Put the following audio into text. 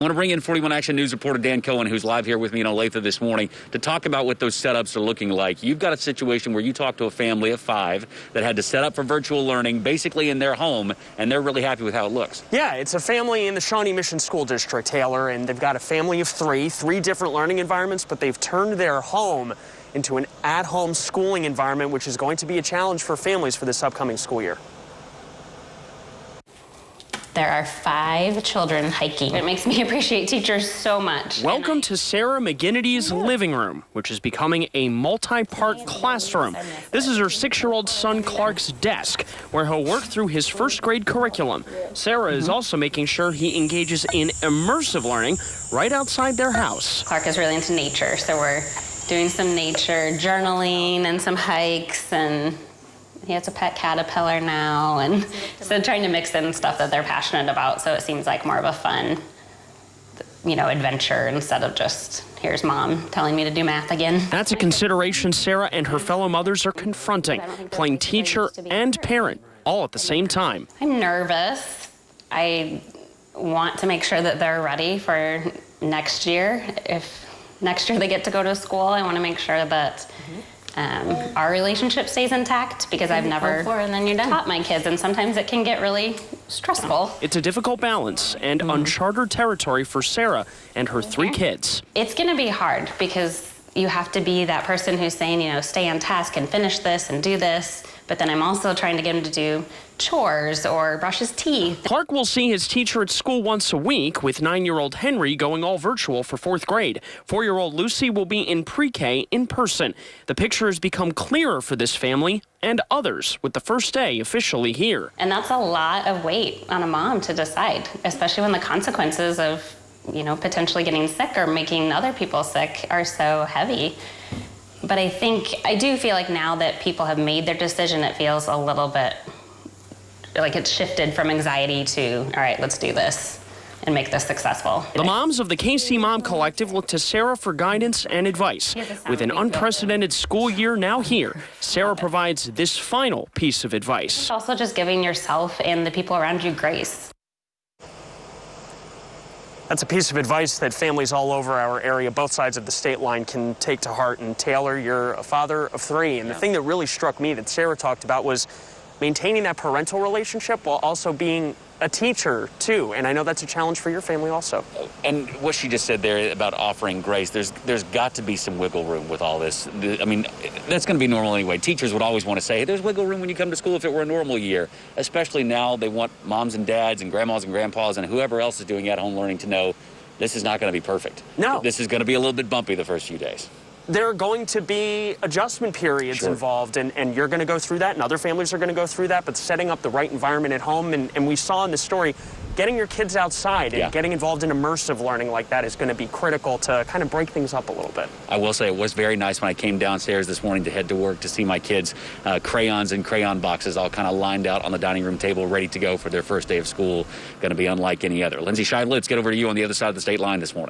I want to bring in 41 Action News reporter Dan Cohen, who's live here with me in Olathe this morning, to talk about what those setups are looking like. You've got a situation where you talked to a family of 5 that had to set up for virtual learning basically in their home, and they're really happy with how it looks. Yeah, it's a family in the Shawnee Mission School District, Taylor, and they've got a family of 3 different learning environments, but they've turned their home into an at-home schooling environment, which is going to be a challenge for families for this upcoming school year. There are 5 children hiking. It makes me appreciate teachers so much. Welcome to Sarah McGinnity's living room, which is becoming a multi-part classroom. This is her 6-year-old son Clark's desk, where he'll work through his first grade curriculum. Sarah is also making sure he engages in immersive learning right outside their house. Clark is really into nature, so we're doing some nature journaling and some hikes, and he has a pet caterpillar now, and so trying to mix in stuff that they're passionate about, so it seems like more of a fun, adventure instead of just, here's mom telling me to do math again. That's a consideration Sarah and her fellow mothers are confronting, playing teacher and parent all at the same time. I'm nervous. I want to make sure that they're ready for next year. If next year they get to go to school, I want to make sure that our relationship stays intact, because I've never taught my kids, and sometimes it can get really stressful. It's a difficult balance and uncharted territory for Sarah and her 3 kids. It's going to be hard, because you have to be that person who's saying, stay on task and finish this and do this, but then I'm also trying to get him to do chores or brush his teeth. Clark will see his teacher at school once a week, with 9-year-old Henry going all virtual for 4th grade. 4-year-old Lucy will be in pre-K in person. The picture has become clearer for this family and others with the first day officially here. And that's a lot of weight on a mom to decide, especially when the consequences of, potentially getting sick or making other people sick are so heavy. But I do feel like now that people have made their decision, it feels a little bit like it's shifted from anxiety to, all right, let's do this and make this successful. The moms of the KC Mom Collective look to Sarah for guidance and advice. With an unprecedented school year now here, Sarah provides this final piece of advice. Also just giving yourself and the people around you grace. That's a piece of advice that families all over our area, both sides of the state line, can take to heart. And Taylor, you're a father of 3, and the thing that really struck me that Sarah talked about was maintaining that parental relationship while also being a teacher, too. And I know that's a challenge for your family also. And what she just said there about offering grace, there's got to be some wiggle room with all this. I mean, that's going to be normal anyway. Teachers would always want to say, hey, there's wiggle room when you come to school if it were a normal year. Especially now, they want moms and dads and grandmas and grandpas and whoever else is doing at-home learning to know this is not going to be perfect. No. This is going to be a little bit bumpy the first few days. There are going to be adjustment periods involved, and you're going to go through that, and other families are going to go through that, but setting up the right environment at home, and we saw in the story, getting your kids outside and getting involved in immersive learning like that is going to be critical to kind of break things up a little bit. I will say it was very nice when I came downstairs this morning to head to work to see my kids' crayons and crayon boxes all kind of lined out on the dining room table, ready to go for their first day of school. Going to be unlike any other. Lindsay Scheidler, let's get over to you on the other side of the state line this morning.